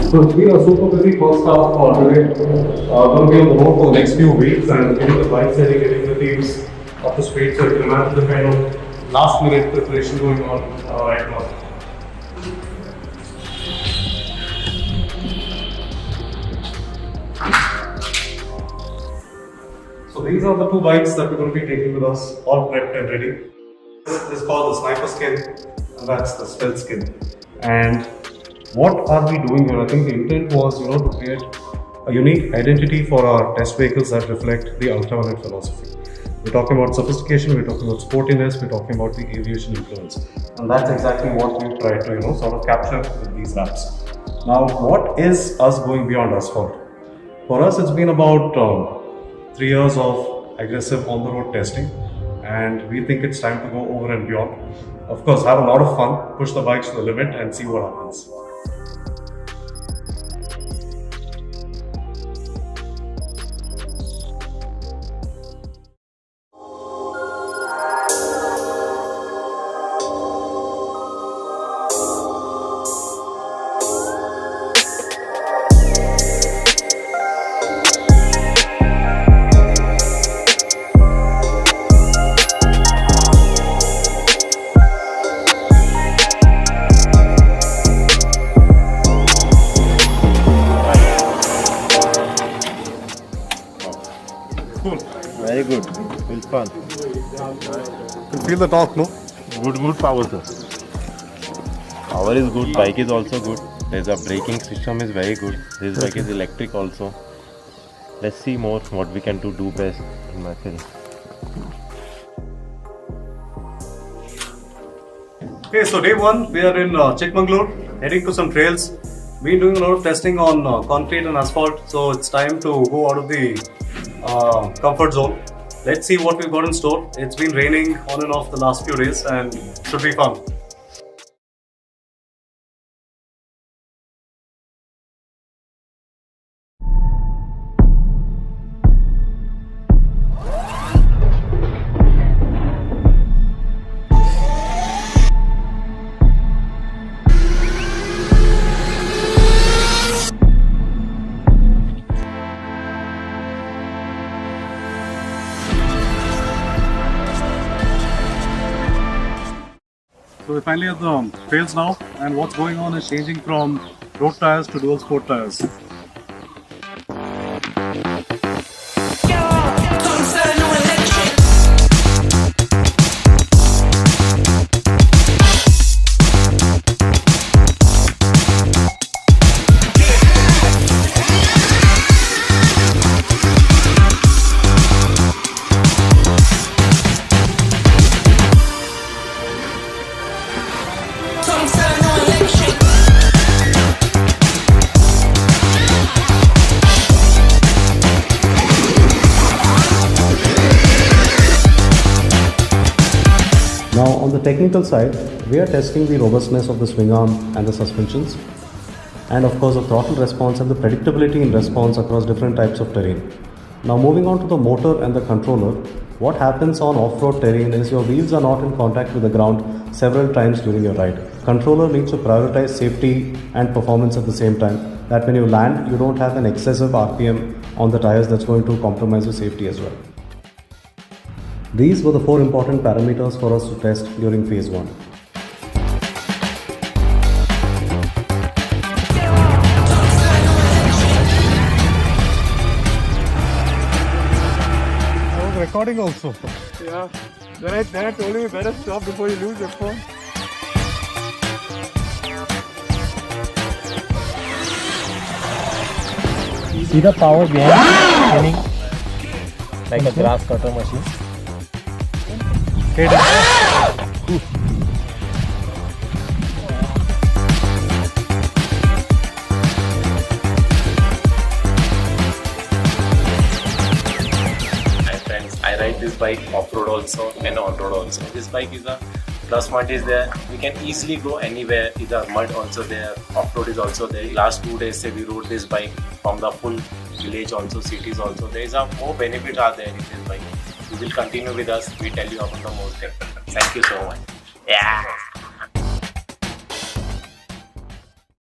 So it's been a super busy first half for today. Going to be on the road for the next few weeks and getting the bike setting, getting the teams up to speed. So you can imagine the kind of last minute preparation going on right now. So these are the two bikes that we're going to be taking with us, all prepped and ready. This is called the Sniper Skin and that's the Stealth Skin. And what are we doing here? I think the intent was, to create a unique identity for our test vehicles that reflect the ultraviolet philosophy. We're talking about sophistication, we're talking about sportiness, we're talking about the aviation influence. And that's exactly what we've tried to, sort of capture with these wraps. Now, what is us going beyond asphalt? For us, it's been about 3 years of aggressive on-the-road testing, and we think it's time to go over and beyond. Of course, have a lot of fun, push the bikes to the limit and see what happens. Very good. Feel fun. You feel the torque, no? Good power, sir. Power is good. Bike is also good. There's a braking system is very good. This bike is electric also. Let's see more what we can do best in my feeling. Okay, so day one, we are in Chikmagalur, heading to some trails. Been doing a lot of testing on concrete and asphalt, so it's time to go out of the comfort zone. Let's see what we've got in store. It's been raining on and off the last few days and should be fun. So we're finally at the trails now, and what's going on is changing from road tires to dual sport tires. Now on the technical side, we are testing the robustness of the swing arm and the suspensions, and of course the throttle response and the predictability in response across different types of terrain. Now moving on to the motor and the controller, what happens on off-road terrain is your wheels are not in contact with the ground several times during your ride. Controller needs to prioritize safety and performance at the same time, that when you land, you don't have an excessive RPM on the tires that's going to compromise your safety as well. These were the 4 important parameters for us to test during phase 1. I was recording also. Yeah. Then I told you better stop before you lose your phone. See the power behind spinning like a grass cutter machine. I ride this bike off-road also and on-road also. This bike is a plus point is there. We can easily go anywhere. Either mud also there, off-road is also there. Last 2 days we rode this bike from the full village also, cities also. There is a more benefits are there in this bike. You will continue with us. We tell you about the more thing. Thank you so much. Yeah.